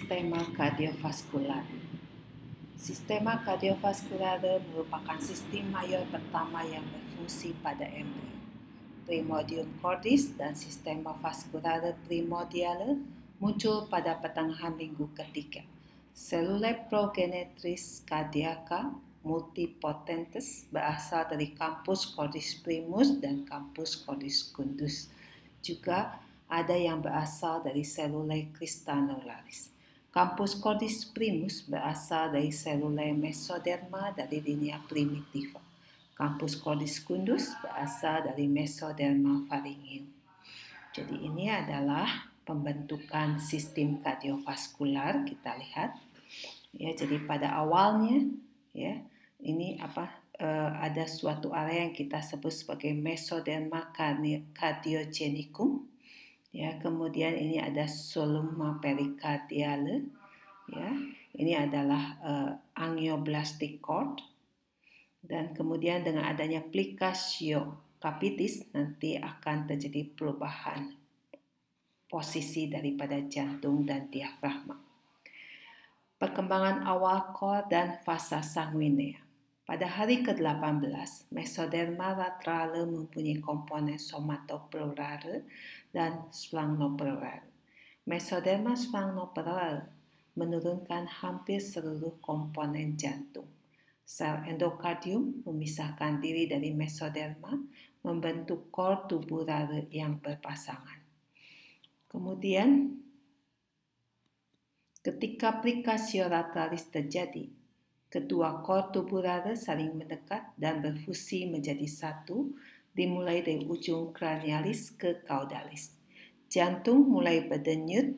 Sistema kardiovaskular. Sistema kardiovaskular merupakan sistem mayor pertama yang berfungsi pada embrio. Primordium cordis dan sistema vaskular primordial muncul pada pertengahan minggu ketiga. Selulae progenitris cardiaca multipotentes berasal dari campus cordis primus dan campus cordis secundus. Juga ada yang berasal dari selulae crinolaris. Campus cordis primus berasal dari selulae mesoderma dari linea primitiva. Campus cordis secundus berasal dari mesoderma pharyngeum. Jadi ini adalah pembentukan sistem kardiovaskular, kita lihat. Ya, jadi pada awalnya ya, ini ada suatu area yang kita sebut sebagai mesoderma cardiogenicum. Ya, kemudian ini ada soluma pericardiale. Ya, ini adalah angioblastic cord. Dan kemudian dengan adanya plicatio capitis nanti akan terjadi perubahan posisi daripada jantung dan diafragma. Perkembangan awal cord dan fasa sanguinea. Pada hari ke-18, mesoderma laterale mempunyai komponen somatopleurale dan sphygmopleurale. Mesoderma sphygmopleurale menurunkan hampir seluruh komponen jantung. Sel endokardium memisahkan diri dari mesoderma, membentuk cord tubulare yang berpasangan. Kemudian, ketika plicatio lateralis terjadi, kedua cord tubulare saling mendekat dan berfusi menjadi satu, dimulai dari ujung cranialis ke caudalis. Jantung mulai berdenyut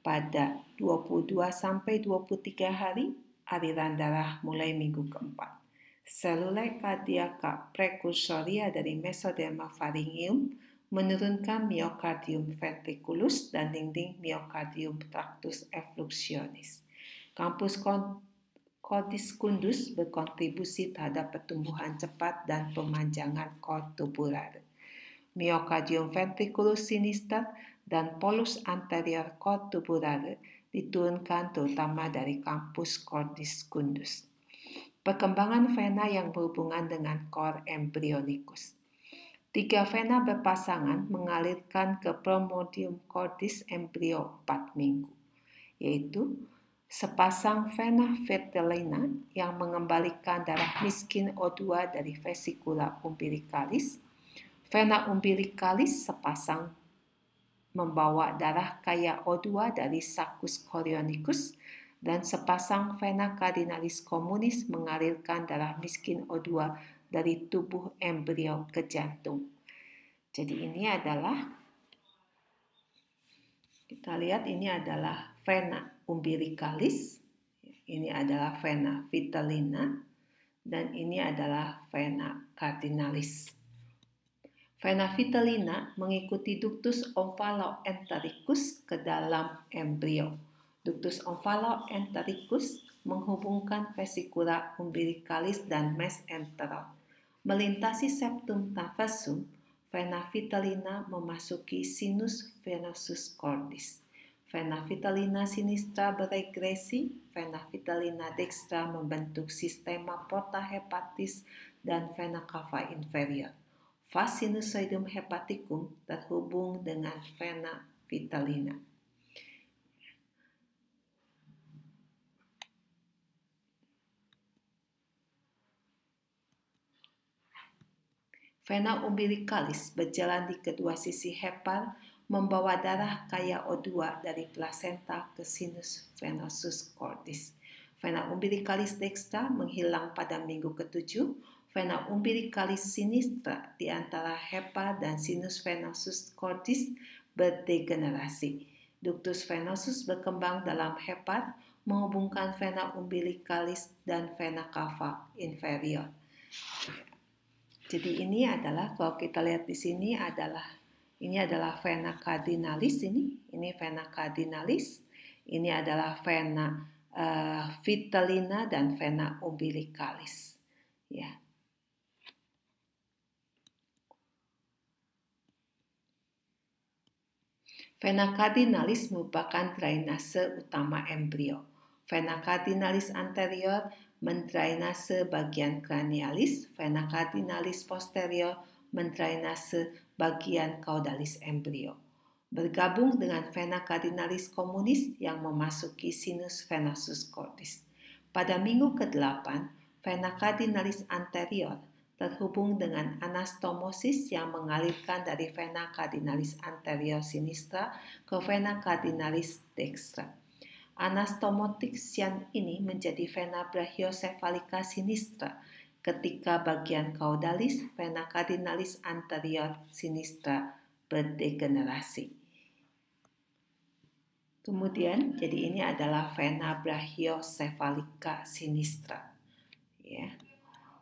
pada 22-23 hari, aliran darah mulai minggu keempat. Selulae cardiaca precursoria dari mesoderma pharyngeum menurunkan myocardium ventriculus dan dinding myocardium tractus effluxionis. Campus cordis secundus berkontribusi terhadap pertumbuhan cepat dan pemanjangan cord tubulare. Myocardium ventriculus sinister dan polus anterior cord tubulare diturunkan terutama dari campus cordis secundus. Perkembangan vena yang berhubungan dengan cord embryonicus. 3 vena berpasangan mengalirkan ke primordium cordis embrio 4 minggu, yaitu sepasang vena vitellina yang mengembalikan darah miskin O2 dari vesicula umbilicalis, vena umbilicalis sepasang membawa darah kaya O2 dari saccus chorionicus, dan sepasang vena cardinalis communis mengalirkan darah miskin O2 dari tubuh embrio ke jantung. Jadi ini adalah, kita lihat ini adalah vena umbilicalis, ini adalah vena vitellina, dan ini adalah vena cardinalis. Vena vitellina mengikuti ductus omphaloentericus ke dalam embrio. Ductus omphaloentericus menghubungkan vesicula umbilicalis dan mesenteral. Melintasi septum tarsum, vena vitellina memasuki sinus venosus cordis. Vena vitellina sinistra beregresi, vena vitellina dextra membentuk sistema porta hepatis dan vena cava inferior. Vas sinusoidum hepaticum terhubung dengan vena vitellina. Vena umbilicalis berjalan di kedua sisi hepal, membawa darah kaya O2 dari plasenta ke sinus venosus cordis. Vena umbilicalis dextra menghilang pada minggu ke-7. Vena umbilicalis sinistra di antara hepal dan sinus venosus cordis berdegenerasi. Ductus venosus berkembang dalam hepal, menghubungkan vena umbilicalis dan vena cava inferior. Jadi ini adalah, kalau kita lihat di sini ini adalah vena cardinalis, ini vena cardinalis, ini adalah vena vitellina dan vena umbilicalis. Ya. Vena cardinalis merupakan drainase utama embrio. Vena cardinalis anterior mendrainase bagian cranialis, vena cardinalis posterior mendrainase bagian caudalis embrio. Bergabung dengan vena cardinalis communis yang memasuki sinus venosus cordis. Pada minggu ke-8, vena cardinalis anterior terhubung dengan anastomosis yang mengalirkan dari vena cardinalis anterior sinistra ke vena cardinalis dextra. Anastomotic shunt ini menjadi vena brachiocephalica sinistra ketika bagian caudalis vena cardinalis anterior sinistra berdegenerasi. Kemudian, jadi ini adalah vena brachiocephalica sinistra. Ya.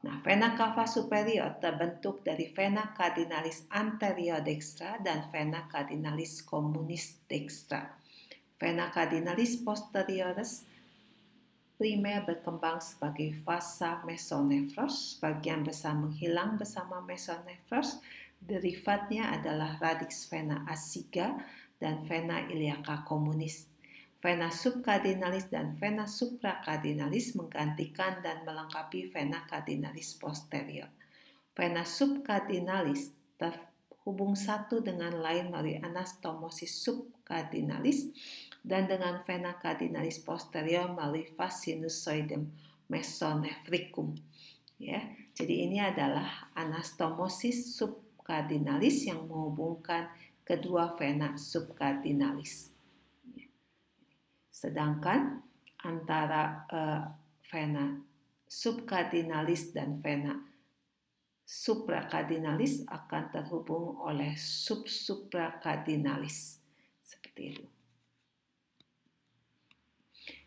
Nah, vena cava superior terbentuk dari vena cardinalis anterior dextra dan vena cardinalis communis dextra. Vena cardinalis posteriores primer berkembang sebagai vasa mesonephros, bagian besar menghilang bersama mesonephros. Derivatnya adalah radix vena asiga dan vena iliaca communis. Vena subcardinalis dan vena supracardinalis menggantikan dan melengkapi vena cardinalis posterior. Vena subcardinalis terhubung satu dengan lain melalui anastomosis subcardinalis dan dengan vena cardinalis posterior melalui vas sinusoidum mesonephricum. Ya, jadi ini adalah anastomosis subcardinalis yang menghubungkan kedua vena subcardinalis. Sedangkan antara vena subcardinalis dan vena supracardinalis akan terhubung oleh subsupracardinalis. Seperti itu.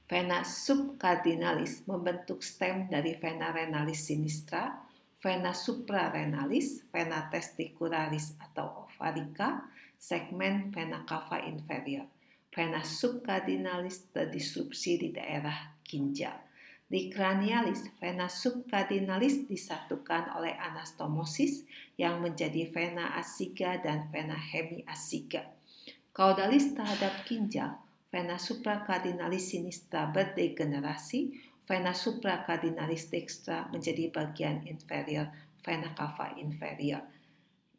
Vena subcardinalis membentuk stem dari vena renalis sinistra, vena suprarenalis, vena testicularis atau ovarica, segmen vena cava inferior. Vena subcardinalis terdisrupsi di daerah ginjal. Di cranialis, vena subcardinalis disatukan oleh anastomosis yang menjadi vena asiga dan vena hemiasiga. Caudalis terhadap ginjal, vena supracardinalis sinistra berdegenerasi, vena supracardinalis dextra menjadi bagian inferior vena cava inferior.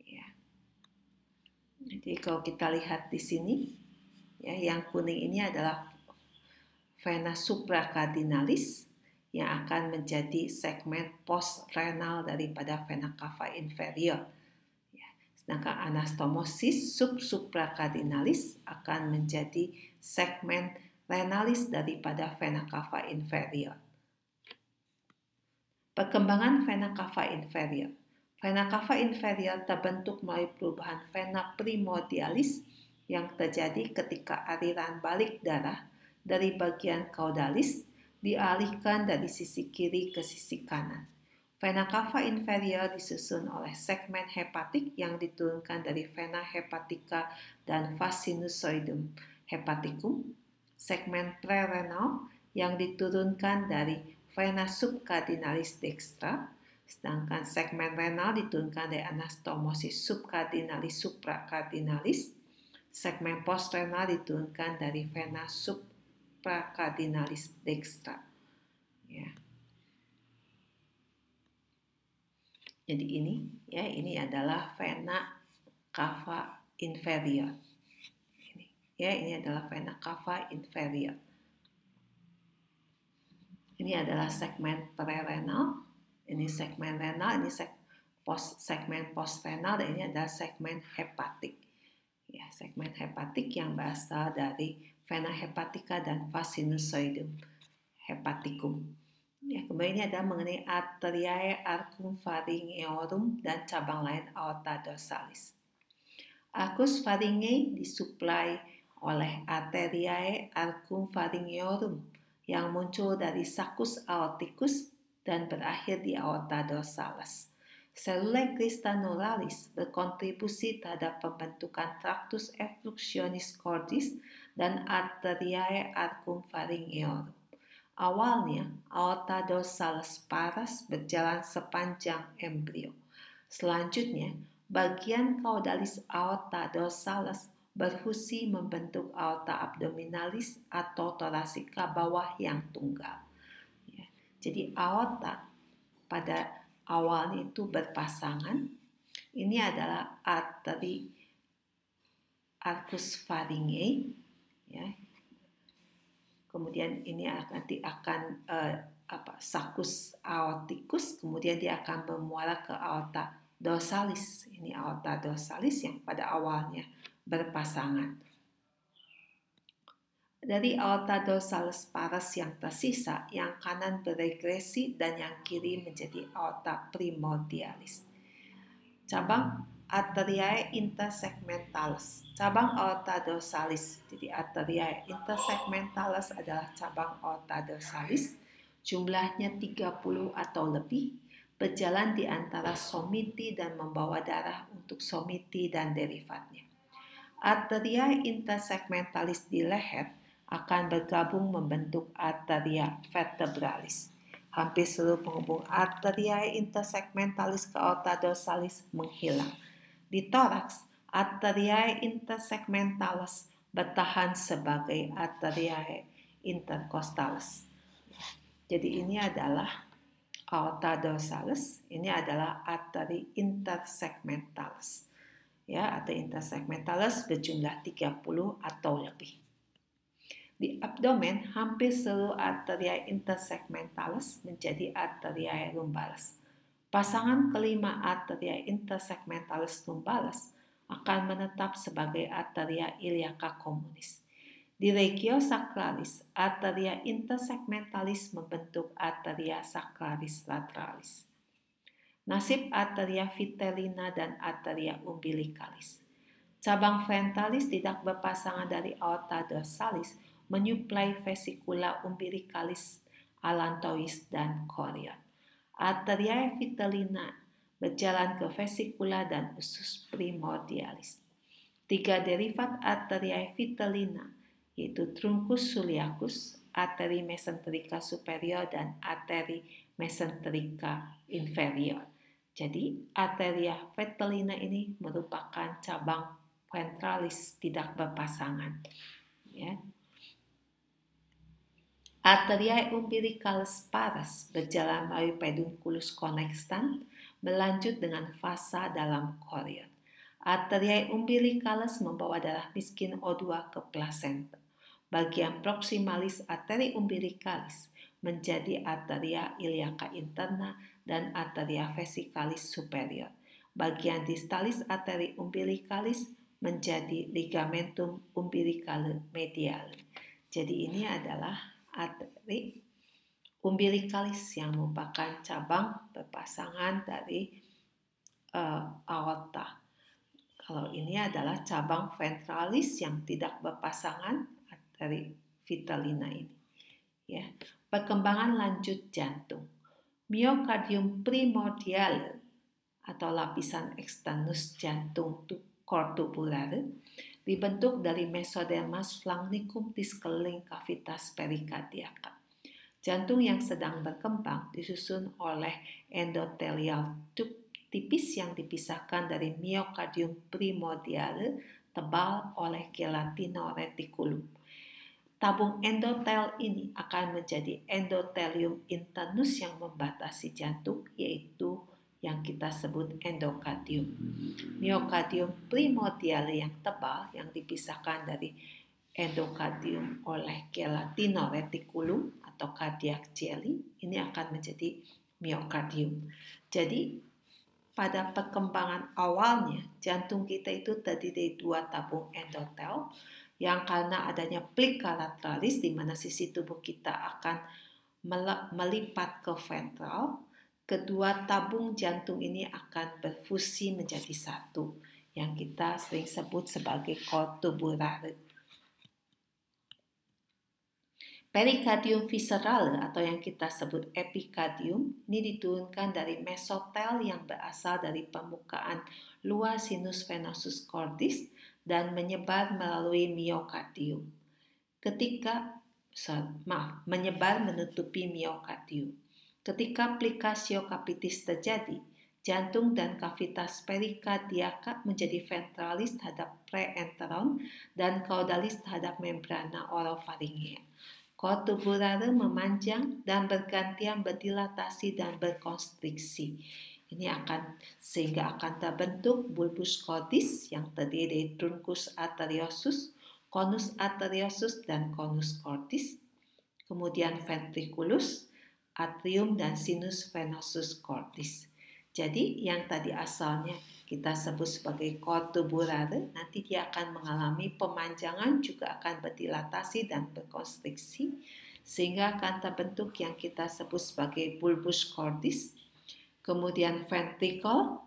Ya. Jadi kalau kita lihat di sini, ya, yang kuning ini adalah vena supracardinalis yang akan menjadi segmen postrenal daripada vena cava inferior. Sedangkan anastomosis subsupracardinalis akan menjadi segmen renalis daripada vena cava inferior. Perkembangan vena cava inferior. Vena cava inferior terbentuk melalui perubahan vena primordialis yang terjadi ketika aliran balik darah dari bagian caudalis dialihkan dari sisi kiri ke sisi kanan. Vena cava inferior disusun oleh segmen hepatik yang diturunkan dari vena hepatica dan vas sinusoidum hepaticum, segmen prerenal yang diturunkan dari vena subcardinalis dextra, sedangkan segmen renal diturunkan dari anastomosis subcardinalis supracardinalis, segmen postrenal diturunkan dari vena supracardinalis dextra. Ya. Jadi ini adalah vena cava inferior. Ini adalah vena cava inferior. Ini adalah segmen prerenal, ini segmen renal, ini segmen postrenal, dan ini adalah segmen hepatik. Ya, segmen hepatik yang berasal dari vena hepatica dan vas sinusoidum hepaticum. Ya, kemudian ini adalah mengenai arteriae arcum pharyngeorum dan cabang lain aorta dorsalis. Arcus pharyngeae disuplai oleh arteriae arcum pharyngeorum yang muncul dari saccus aorticus dan berakhir di aorta dorsalis. Cellulae crystanularis berkontribusi terhadap pembentukan tractus effluxionis cordis dan arteriae arcum pharyngeorum. Awalnya, aorta dorsalis paras berjalan sepanjang embrio. Selanjutnya, bagian caudalis aorta dorsalis berfungsi membentuk aorta abdominalis atau torasika bawah yang tunggal. Ya. Jadi aorta pada awalnya itu berpasangan. Ini adalah arteri arcus pharyngeal, ya. Kemudian ini nanti akan saccus aorticus, kemudian dia akan bermuara ke aorta dorsalis. Ini aorta dorsalis yang pada awalnya berpasangan. Dari aorta dorsalis pares yang tersisa, yang kanan beregresi dan yang kiri menjadi aorta primordialis. Cabang arteriae intersegmentalis, cabang aorta dorsalis. Jadi arteriae intersegmentalis adalah cabang aorta dorsalis, jumlahnya 30 atau lebih, berjalan di antara somiti dan membawa darah untuk somiti dan derivatnya. Arteriae intersegmentalis di leher akan bergabung membentuk arteria vertebralis. Hampir seluruh penghubung arteriae intersegmentalis ke aorta dorsalis menghilang. Di toraks, arteriae intersegmentalis bertahan sebagai arteriae intercostalis. Jadi ini adalah aorta dorsalis, ini adalah arteri intersegmentalis. Ya, arteri intersegmentalis berjumlah 30 atau lebih. Di abdomen, hampir seluruh arteriae intersegmentalis menjadi arteriae lumbalis. Pasangan kelima arteriae intersegmentalis lumbalis akan menetap sebagai arteria iliaca communis. Di regio sacralis, arteria intersegmentalis membentuk arteria sacralis lateralis. Nasib arteria vitellina dan arteria umbilicalis. Cabang ventralis tidak berpasangan dari aorta dorsalis menyuplai vesikula umbilicalis, allantois, dan chorion. Arteriae vitellina berjalan ke vesikula dan usus primordialis. 3 derivat arteriae vitellina, yaitu truncus sulcus, arteri mesenterica superior, dan arteri mesenterica inferior. Jadi, arteria vitellina ini merupakan cabang ventralis tidak berpasangan. Ya. Arteriae umbilicalis pares berjalan melalui pedunculus connexans, berlanjut dengan vasa dalam chorion. Arteriae umbilicalis membawa darah miskin O2 ke plasenta. Bagian proximalis arteri umbilicalis menjadi arteria iliaca interna dan arteria vesicalis superior. Bagian distalis arteri umbilicalis menjadi ligamentum umbilicale mediale. Jadi ini adalah arteri umbilicalis yang merupakan cabang berpasangan dari aorta. Kalau ini adalah cabang ventralis yang tidak berpasangan, arteri vitellina ini. Ya, perkembangan lanjut jantung. Myocardium primordiale atau lapisan eksternus jantung cor tubulare dibentuk dari mesodermas flancnicum di sekeliling kavitas perikardiaka. Jantung yang sedang berkembang disusun oleh endothelial tube tipis yang dipisahkan dari myocardium primordiale tebal oleh gelatino-reticulum. Tabung endotel ini akan menjadi endothelium internus yang membatasi jantung, yaitu yang kita sebut endokardium. Myocardium primordiale yang tebal yang dipisahkan dari endokardium oleh gelatino-reticulum atau cardiac jelly, ini akan menjadi myocardium. Jadi pada perkembangan awalnya jantung kita itu terdiri dari 2 tabung endotel yang karena adanya plika lateralis di mana sisi tubuh kita akan melipat ke ventral, kedua tabung jantung ini akan berfusi menjadi satu yang kita sering sebut sebagai cor tubulare. Perikardium viscerale atau yang kita sebut epikardium ini diturunkan dari mesotel yang berasal dari permukaan luar sinus venosus cordis dan menyebar melalui myokardium. Menyebar menutupi myokardium. Ketika plicatio capitis terjadi, jantung dan kavitas perikardiaka menjadi ventralis terhadap preenteron dan caudalis terhadap membrana orofaringea. Kor tubular memanjang dan bergantian berdilatasi dan berkonstriksi. Ini sehingga akan terbentuk bulbus cordis yang terdiri dari truncus arteriosus, conus arteriosus, dan conus cordis. Kemudian ventriculus, atrium, dan sinus venosus cordis. Jadi yang tadi asalnya kita sebut sebagai kor tubular, nanti dia akan mengalami pemanjangan, juga akan berdilatasi dan berkonstriksi, sehingga akan terbentuk yang kita sebut sebagai bulbus cordis, kemudian ventricle,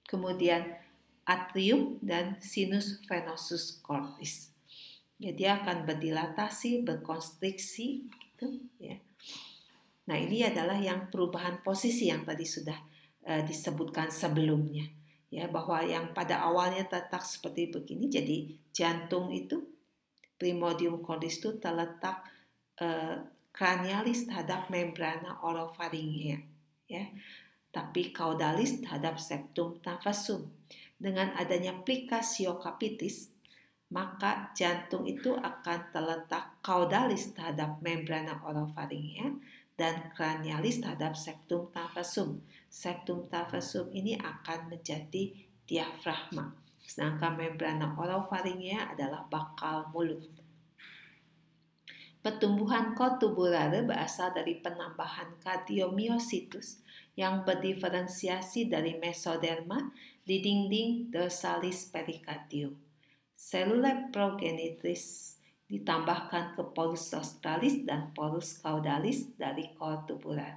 kemudian atrium, dan sinus venosus cordis. Ya, dia akan berdilatasi, berkonstriksi, gitu ya. Nah, ini adalah yang perubahan posisi yang tadi sudah disebutkan sebelumnya, ya, bahwa yang pada awalnya terletak seperti begini. Jadi jantung itu, primordium cordis itu terletak cranialis terhadap membrana orofaringea, ya, tapi caudalis terhadap septum tarsum. Dengan adanya plicatio capitis, maka jantung itu akan terletak caudalis terhadap membrana orofaringea dan cranialis terhadap septum tarsum. Septum tarsum ini akan menjadi diafragma, sedangkan membrana orofaringea adalah bakal mulut. Pertumbuhan kor tubular berasal dari penambahan kardiomiositus yang berdiferensiasi dari mesoderma di dinding dorsalis perikardium. Selula progenitrix ditambahkan ke porus rostralis dan porus caudalis dari kor tubular.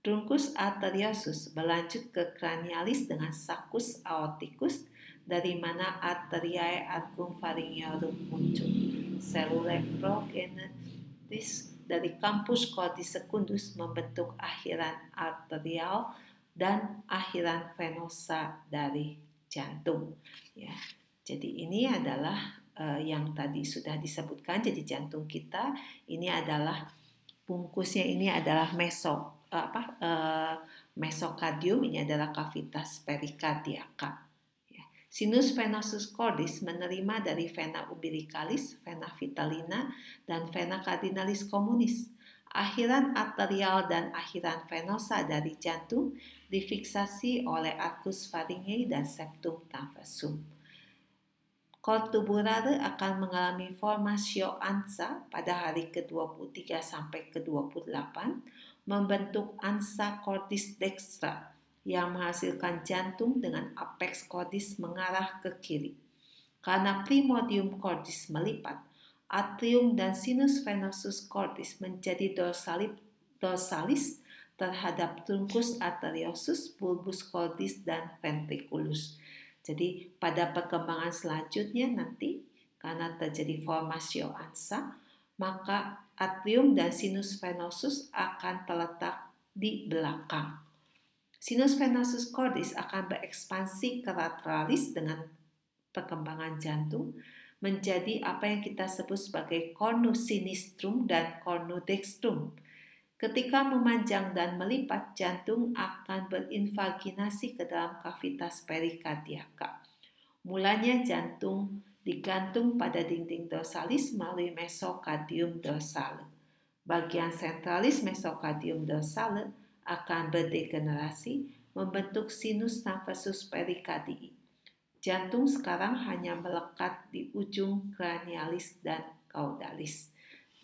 Truncus arteriosus berlanjut ke cranialis dengan sacus aorticus, dari mana arteriae circumpharyngeorum muncul. Selula progenitrix dari campus cordis secundus membentuk akhiran arterial dan akhiran venosa dari jantung. Ya, jadi ini adalah yang tadi sudah disebutkan. Jadi jantung kita ini adalah bungkusnya, ini adalah mesokardium, ini adalah kavitas perikardiaka. Ya. Sinus venosus cordis menerima dari vena umbilicalis, vena vitalina, dan vena cardinalis communis. Akhiran arterial dan akhiran venosa dari jantung difiksasi oleh arcus pharyngei dan septum tarsum. Kor tubular akan mengalami formasio ansa pada hari ke-23 sampai ke-28, membentuk ansa cordis dextra yang menghasilkan jantung dengan apex cordis mengarah ke kiri. Karena primordium cordis melipat, atrium dan sinus venosus cordis menjadi dorsalis terhadap truncus arteriosus, bulbus cordis, dan ventriculus. Jadi pada perkembangan selanjutnya nanti, karena terjadi formasio ansa, maka atrium dan sinus venosus akan terletak di belakang. Sinus venosus cordis akan berekspansi ke lateralis dengan perkembangan jantung menjadi apa yang kita sebut sebagai cornu sinistrum dan cornu dextrum. Ketika memanjang dan melipat, jantung akan berinvaginasi ke dalam kavitas perikardiaka. Mulanya jantung digantung pada dinding dorsalis melalui mesokardium dorsale. Bagian sentralis mesokardium dorsale akan berdegenerasi membentuk sinus tarsum perikardii. Jantung sekarang hanya melekat di ujung cranialis dan caudalis.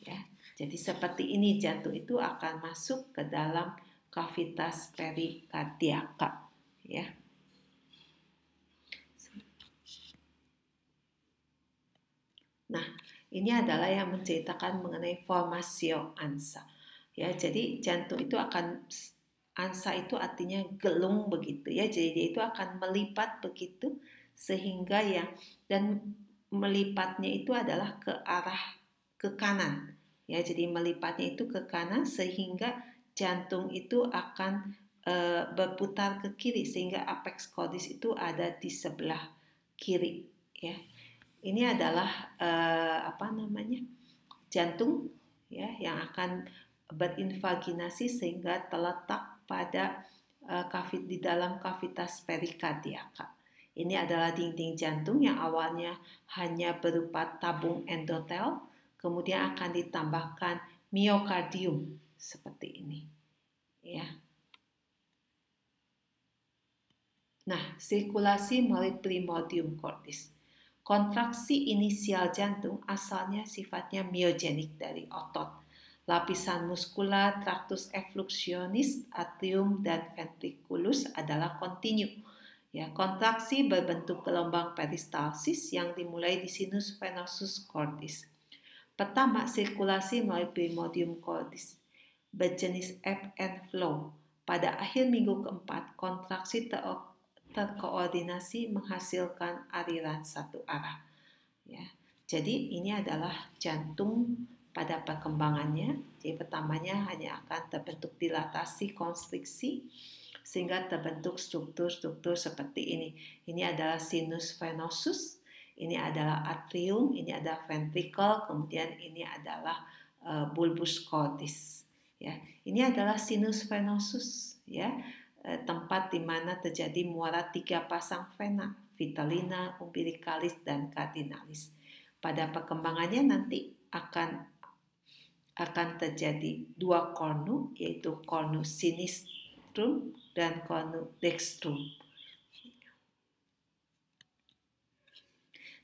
Ya. Jadi seperti ini jantung itu akan masuk ke dalam kavitas perikardiaka, ya. Nah, ini adalah yang menceritakan mengenai formasio ansa. Ya, jadi jantung itu akan, ansa itu artinya gelung begitu ya. Jadi dia itu akan melipat begitu sehingga ya, dan melipatnya itu adalah ke arah ke kanan. Ya, jadi melipatnya itu ke kanan sehingga jantung itu akan berputar ke kiri sehingga apex cordis itu ada di sebelah kiri. Ya, ini adalah jantung ya yang akan berinvaginasi sehingga terletak pada di dalam kavitas perikardiaka. Ini adalah dinding jantung yang awalnya hanya berupa tabung endotel, kemudian akan ditambahkan miokardium seperti ini. Ya. Nah, sirkulasi melalui primordium cordis. Kontraksi inisial jantung asalnya sifatnya miogenik dari otot. Lapisan muskular, tractus effluxionis, atrium, dan ventriculus adalah kontinu. Ya, kontraksi berbentuk gelombang peristalsis yang dimulai di sinus venosus cordis. Pertama, sirkulasi melalui primordium cordis berjenis ebb and flow. Pada akhir minggu keempat, kontraksi terkoordinasi menghasilkan aliran satu arah. Ya, jadi ini adalah jantung pada perkembangannya. Jadi pertamanya hanya akan terbentuk dilatasi konstriksi sehingga terbentuk struktur-struktur seperti ini. Ini adalah sinus venosus, ini adalah atrium, ini adalah ventricle, kemudian ini adalah bulbus cordis. Ya, ini adalah sinus venosus, ya, tempat di mana terjadi muara 3 pasang vena, vitellina, umbilicalis, dan cardinalis. Pada perkembangannya nanti akan terjadi 2 cornu, yaitu cornu sinistrum dan cornu dextrum.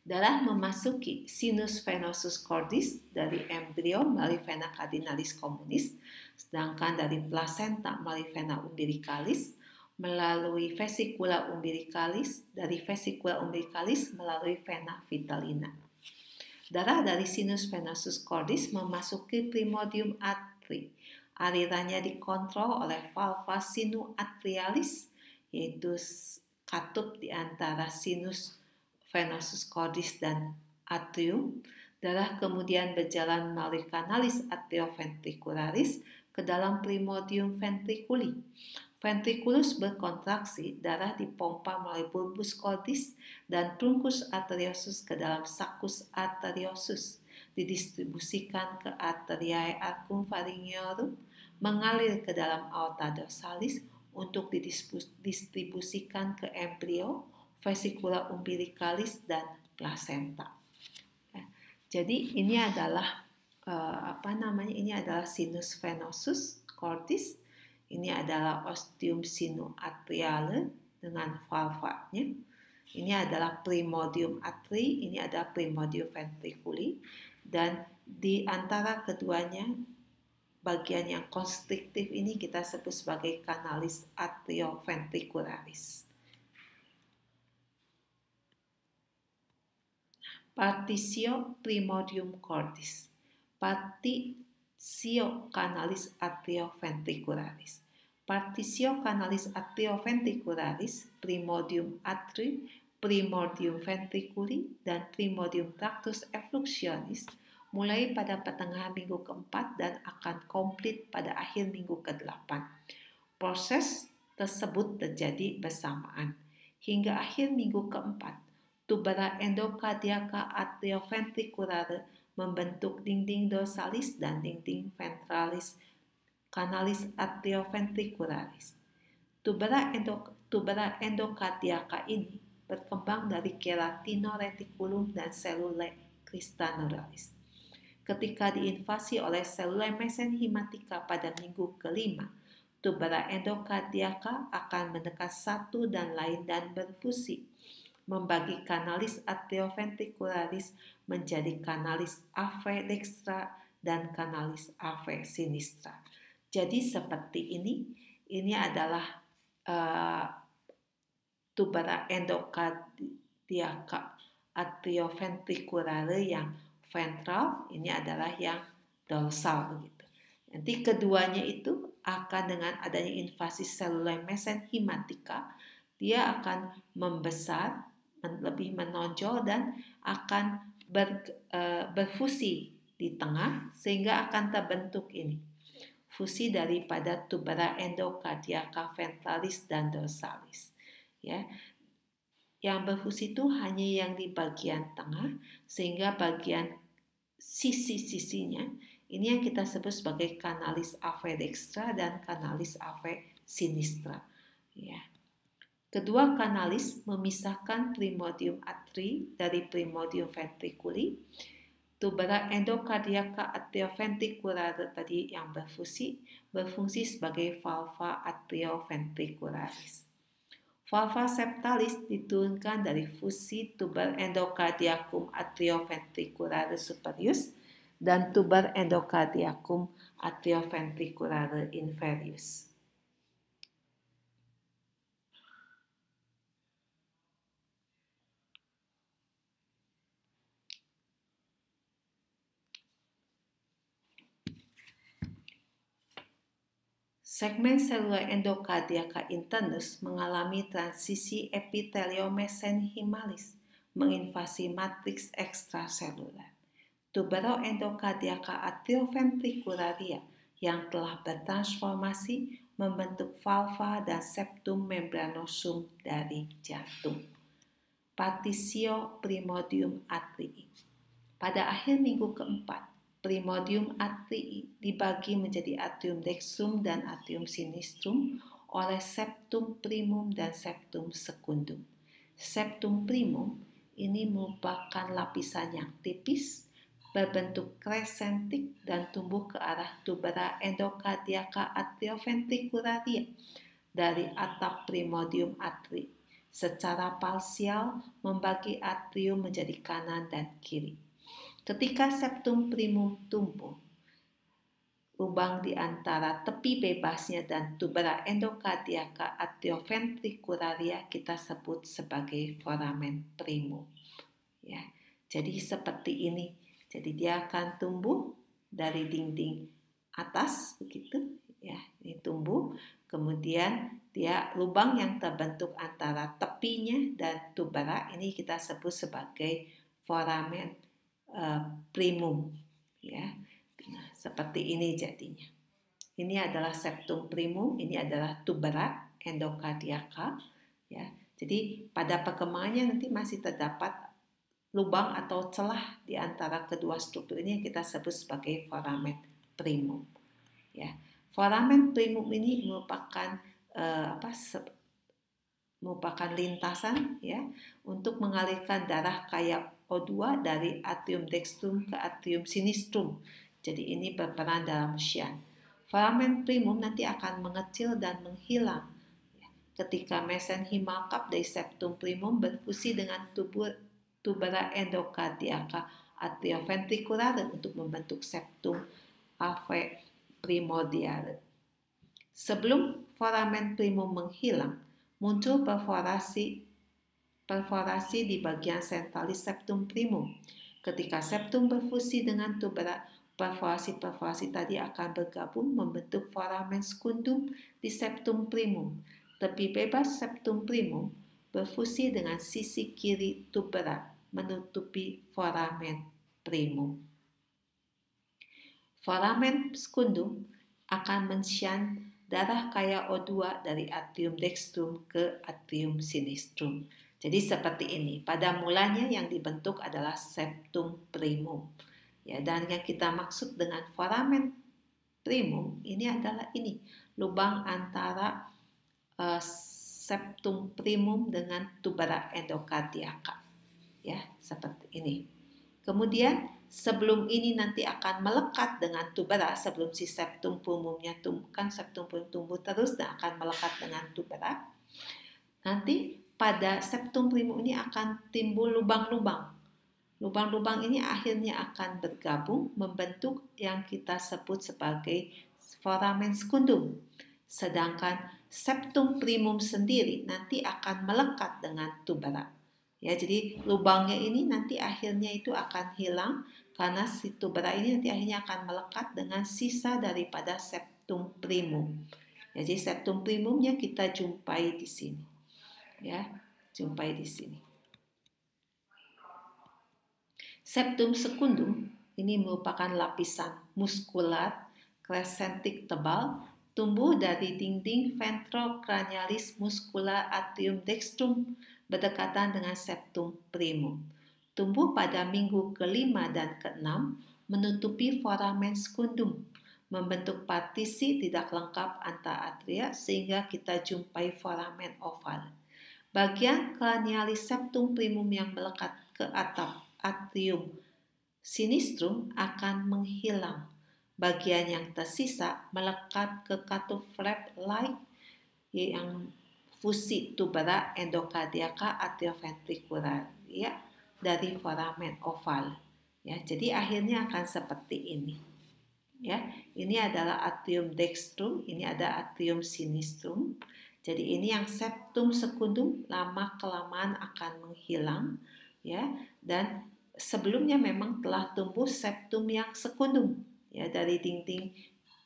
Darah memasuki sinus venosus cordis dari embrio melalui vena cardinalis communis, sedangkan dari plasenta melalui vena umbilicalis, melalui vesicula umbilicalis, dari vesicula umbilicalis melalui vena vitellina. Darah dari sinus venosus cordis memasuki primordium atri. Alirannya dikontrol oleh valva sinuatrialis, yaitu katup di antara sinus venosus cordis dan atrium. Darah kemudian berjalan melalui kanalis atrioventricularis ke dalam primordium ventriculi. Ventriculus berkontraksi, darah dipompa melalui bulbus cordis dan truncus arteriosus ke dalam saccus arteriosus, didistribusikan ke arteriae circumpharyngeorum, mengalir ke dalam aorta dorsalis untuk didistribusikan ke embrio, vesicula umbilicalis, dan plasenta. Ya, jadi ini adalah ini adalah sinus venosus cordis, ini adalah ostium sinuatriale dengan valvanya, ini adalah primordium atri, ini adalah primordium ventriculi, dan di antara keduanya bagian yang konstriktif ini kita sebut sebagai kanalis atrioventricularis. Partisio primordium cordis. Partisio canalis atrioventricularis. Partisio canalis atrioventricularis, primordium atri, primordium ventriculi, dan primordium tractus effluxionis mulai pada pertengahan minggu keempat dan akan komplit pada akhir minggu ke-8. Proses tersebut terjadi bersamaan. Hingga akhir minggu keempat, tubera endokardiaka atrioventriculare membentuk dinding dorsalis dan dinding ventralis kanalis atrioventricularis. Tubera endokardiaka ini berkembang dari keratino-reticulum dan selulae cristalloralis. Ketika diinvasi oleh selulae mesenhimatica pada minggu ke-5, tubera endokardiaka akan mendekat satu dan lain dan berfusi, membagi kanalis atrioventricularis menjadi kanalis ave dextra dan kanalis ave sinistra. Jadi seperti ini adalah tubera endokardiaka atrioventriculare yang ventral, ini adalah yang dorsal begitu. Nanti keduanya itu akan dengan adanya invasi selulae mesenhimatica, dia akan membesar, lebih menonjol dan akan berfusi di tengah sehingga akan terbentuk ini fusi daripada tubera endokardiaka ventralis dan dorsalis. Ya, yang berfusi itu hanya yang di bagian tengah, sehingga bagian sisi-sisinya ini yang kita sebut sebagai kanalis ave dextra dan kanalis ave sinistra. Ya. Kedua kanalis memisahkan primordium atri dari primordium ventriculi. Tubera endokardiaka atrioventricularis tadi yang berfungsi sebagai valva atrioventricularis. Valva septalis diturunkan dari fusi tuber endocardiacum atrioventricularis superius dan tuber endocardiacum atrioventricularis inferius. Segmen seluler endokardiaka internus mengalami transisi epiteliomesenhymalis menginvasi matriks ekstraseluler. Tubero endokardiaka atrioventricularia yang telah bertransformasi membentuk valva dan septum membranosum dari jantung. Partisio primordium atrii. Pada akhir minggu keempat, primordium atrii dibagi menjadi atrium dextrum dan atrium sinistrum oleh septum primum dan septum secundum. Septum primum ini merupakan lapisan yang tipis, berbentuk crescentic dan tumbuh ke arah tubera endokardiaka atrioventricularia dari atap primordium atrii. Secara parsial membagi atrium menjadi kanan dan kiri. Ketika septum primum tumbuh, lubang di antara tepi bebasnya dan tubera endokardiaka atrioventricularia kita sebut sebagai foramen primum. Ya, jadi seperti ini. Jadi dia akan tumbuh dari dinding atas begitu, ya, ini tumbuh. Kemudian dia lubang yang terbentuk antara tepinya dan tubera ini kita sebut sebagai foramen primum, ya. Nah, seperti ini jadinya. Ini adalah septum primum, ini adalah tubera endokardiaka, ya. Jadi pada perkembangannya nanti masih terdapat lubang atau celah di antara kedua struktur ini yang kita sebut sebagai foramen primum, ya. Foramen primum ini merupakan merupakan lintasan, ya, untuk mengalirkan darah kaya O2 dari atrium dextrum ke atrium sinistrum. Jadi ini berperan dalam shunt. Foramen primum nanti akan mengecil dan menghilang ketika mesenhymal cup dari septum primum berfusi dengan tubera endokardiaka atrioventricularis untuk membentuk septum ave primordiale. Sebelum foramen primum menghilang, muncul perforasi di bagian sentralis septum primum. Ketika septum berfusi dengan tubera, perforasi tadi akan bergabung membentuk foramen secundum di septum primum. Tepi bebas septum primum berfusi dengan sisi kiri tubera menutupi foramen primum. Foramen secundum akan men-shunt darah kaya O2 dari atrium dextrum ke atrium sinistrum. Jadi seperti ini. Pada mulanya yang dibentuk adalah septum primum. Ya, dan yang kita maksud dengan foramen primum ini adalah ini, lubang antara septum primum dengan tubera endokardiaka. Ya, seperti ini. Kemudian sebelum ini nanti akan melekat dengan tubera, sebelum si septum primumnya tumbuh, kan septum primum tumbuh terus dan akan melekat dengan tubera. Nanti pada septum primum ini akan timbul lubang-lubang. Lubang-lubang ini akhirnya akan bergabung membentuk yang kita sebut sebagai foramen secundum. Sedangkan septum primum sendiri nanti akan melekat dengan tubera. Ya, jadi lubangnya ini nanti akhirnya itu akan hilang karena si tubera ini nanti akhirnya akan melekat dengan sisa daripada septum primum. Ya, jadi septum primumnya kita jumpai di sini. Ya, jumpai di sini. Septum secundum ini merupakan lapisan muskular crescentic tebal tumbuh dari dinding ventrocranialis muscular atrium dextrum berdekatan dengan septum primum. Tumbuh pada minggu ke-5 dan ke-6 menutupi foramen secundum, membentuk partisi tidak lengkap antar atria sehingga kita jumpai foramen oval. Bagian cranialis septum primum yang melekat ke atap atrium sinistrum akan menghilang. Bagian yang tersisa melekat ke catuflap light yang fusi tubera endocardiaca atrioventricular ya dari foramen oval. Ya, jadi akhirnya akan seperti ini. Ya, ini adalah atrium dextrum, ini ada atrium sinistrum. Jadi ini yang septum secundum lama kelamaan akan menghilang, ya. Dan sebelumnya memang telah tumbuh septum yang secundum, ya, dari dinding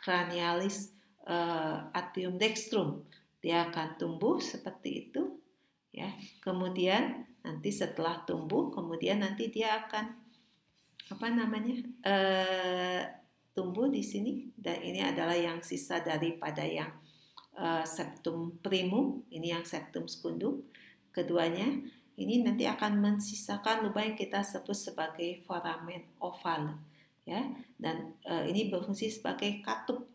cranialis atrium dextrum. Dia akan tumbuh seperti itu, ya. Kemudian nanti setelah tumbuh, kemudian nanti dia akan tumbuh di sini, dan ini adalah yang sisa daripada yang septum primum, ini yang septum secundum. Keduanya ini nanti akan mensisakan lubang yang kita sebut sebagai foramen oval, ya, dan ini berfungsi sebagai katup.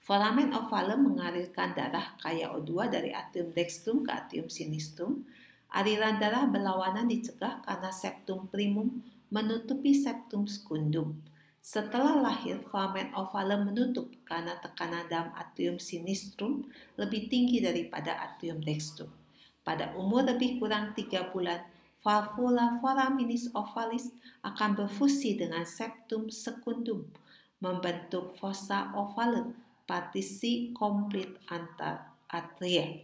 Foramen ovalum mengalirkan darah kaya O2 dari atrium dextrum ke atrium sinistrum. Aliran darah berlawanan dicegah karena septum primum menutupi septum secundum. Setelah lahir, foramen ovalum menutup karena tekanan dalam atrium sinistrum lebih tinggi daripada atrium dextrum. Pada umur lebih kurang 3 bulan, valvula foraminis ovalis akan berfusi dengan septum secundum, membentuk fossa ovalum, partisi komplit antar atria.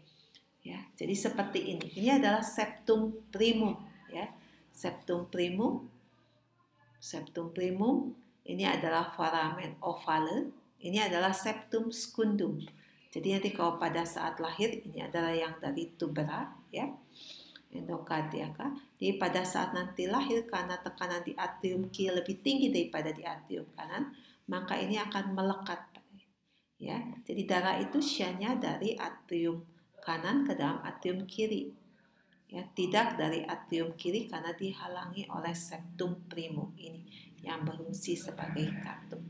Ya, jadi seperti ini. Ini adalah septum primum, ya. Septum primum. Ini adalah foramen ovale. Ini adalah septum secundum. Jadi nanti kalau pada saat lahir ini adalah yang dari tubera, ya. Endocardiaca. Jadi pada saat nanti lahir karena tekanan di atrium kiri lebih tinggi daripada di atrium kanan, maka ini akan melekat. Ya, jadi darah itu syannya dari atrium kanan ke dalam atrium kiri, ya, tidak dari atrium kiri karena dihalangi oleh septum primum ini yang berfungsi sebagai katup.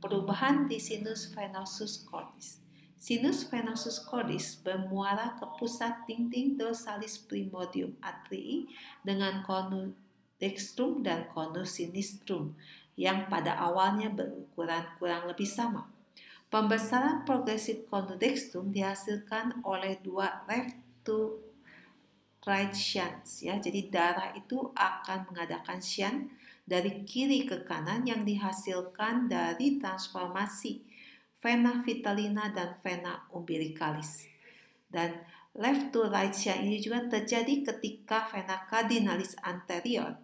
Perubahan di sinus venosus cordis. Sinus venosus cordis bermuara ke pusat dinding dorsalis primordium atrii dengan conus dextrum dan conus sinistrum yang pada awalnya berukuran kurang lebih sama. Pembesaran progresif conus dextrum dihasilkan oleh dua left to right shunts, ya. Jadi darah itu akan mengadakan shunt dari kiri ke kanan yang dihasilkan dari transformasi vena vitellina dan vena umbilicalis. Dan left to right shunt ini juga terjadi ketika vena cardinalis anterior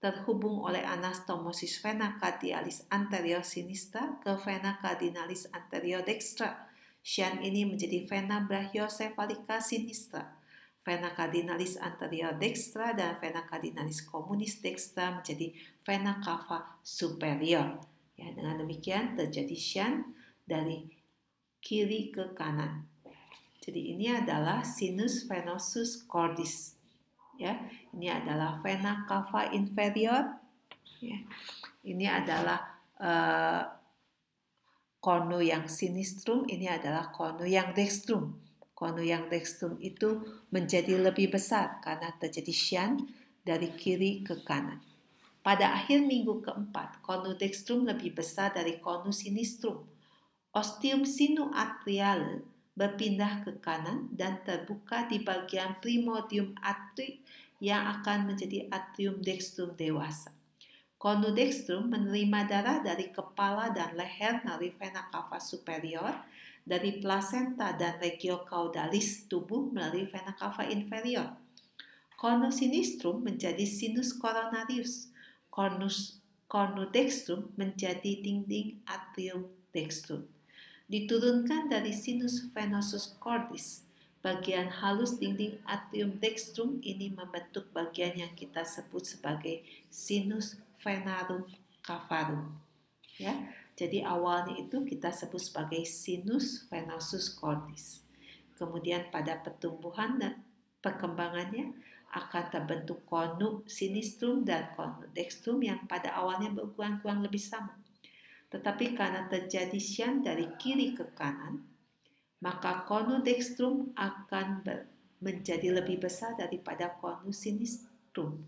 terhubung oleh anastomosis vena cardialis anterior sinistra ke vena cardinalis anterior dextra. Shunt ini menjadi vena brachiocephalica sinistra. Vena cardinalis anterior dextra dan vena cardinalis communis dextra menjadi vena cava superior. Ya, dengan demikian terjadi shunt dari kiri ke kanan. Jadi ini adalah sinus venosus cordis. Ya, ini adalah vena cava inferior. Ya, ini adalah konu yang sinistrum. Ini adalah konu yang dextrum. Konu yang dextrum itu menjadi lebih besar karena terjadi shunt dari kiri ke kanan. Pada akhir minggu keempat, konu dextrum lebih besar dari konu sinistrum. Ostium sinuatriale berpindah ke kanan dan terbuka di bagian primordium atri yang akan menjadi atrium dextrum dewasa. Konu dextrum menerima darah dari kepala dan leher melalui vena cava superior, dari placenta dan regio caudalis tubuh melalui vena cava inferior. Konu sinistrum menjadi sinus coronarius. Konu dextrum menjadi dinding atrium dextrum. Diturunkan dari sinus venosus cordis. Bagian halus dinding atrium dextrum ini membentuk bagian yang kita sebut sebagai sinus venarum cavarum. Ya, jadi awalnya itu kita sebut sebagai sinus venosus cordis. Kemudian pada pertumbuhan dan perkembangannya akan terbentuk konu sinistrum dan konu dextrum yang pada awalnya berukuran lebih sama. Tetapi karena terjadi shunt dari kiri ke kanan, maka conus dextrum akan menjadi lebih besar daripada conus sinistrum.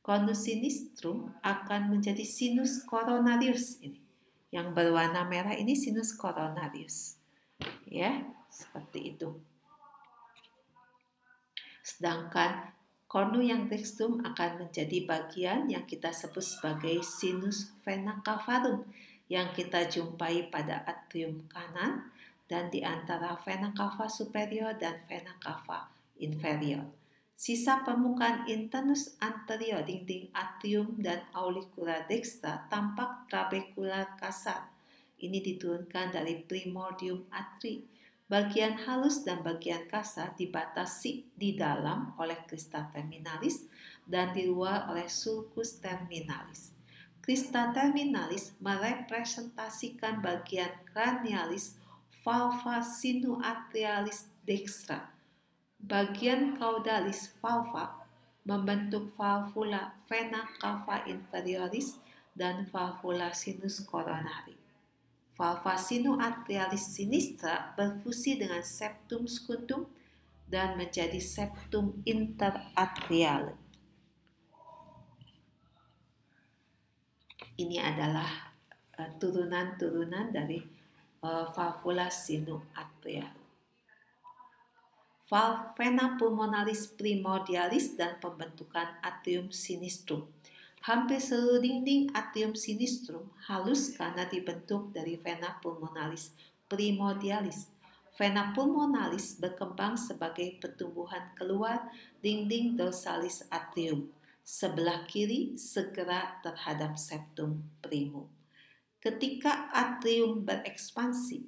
Conus sinistrum akan menjadi sinus coronarius ini. Yang berwarna merah ini sinus coronarius. Ya, seperti itu. Sedangkan cornu yang dextrum akan menjadi bagian yang kita sebut sebagai sinus vena cavarum yang kita jumpai pada atrium kanan dan di antara vena cava superior dan vena cava inferior. Sisa permukaan internus anterior dinding atrium dan auricula dextra tampak trabekular kasar. Ini diturunkan dari primordium atri. Bagian halus dan bagian kasar dibatasi di dalam oleh crista terminalis dan di luar oleh sulcus terminalis. Crista terminalis merepresentasikan bagian cranialis valva sinuatrialis dextra. Bagian caudalis valva membentuk valvula vena cava inferioris dan valvula sinus coronari. Valva sinuatrialis sinistra berfusi dengan septum secundum dan menjadi septum interatriale. Ini adalah turunan-turunan dari valvula sinuatriale. Vena pulmonalis primordialis dan pembentukan atrium sinistrum. Hampir seluruh dinding atrium sinistrum halus karena dibentuk dari vena pulmonalis primordialis. Vena pulmonalis berkembang sebagai pertumbuhan keluar dinding dorsalis atrium. Sebelah kiri segera terhadap septum primum. Ketika atrium berekspansi,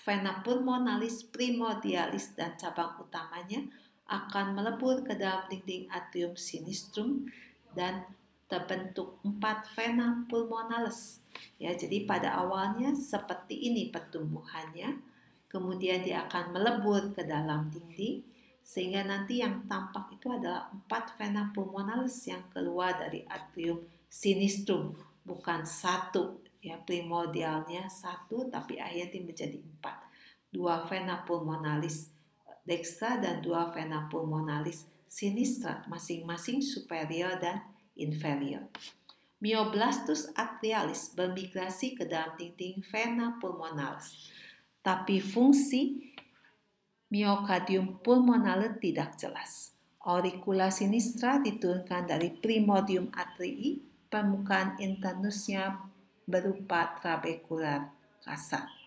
vena pulmonalis primordialis dan cabang utamanya akan melebur ke dalam dinding atrium sinistrum dan terbentuk 4 vena pulmonalis. Ya, jadi pada awalnya seperti ini pertumbuhannya, kemudian dia akan melebur ke dalam dinding, sehingga nanti yang tampak itu adalah 4 vena pulmonalis yang keluar dari atrium sinistrum, bukan satu. Ya, primordialnya 1, tapi akhirnya menjadi 4. 2 vena pulmonalis dextra dan 2 vena pulmonalis sinistra, masing-masing superior dan inferior. Myoblastus atrialis bermigrasi ke dalam dinding vena pulmonalis, tapi fungsi myocardium pulmonale tidak jelas. Auricula sinistra diturunkan dari primordium atrii, permukaan internusnya berupa trabekular kasar.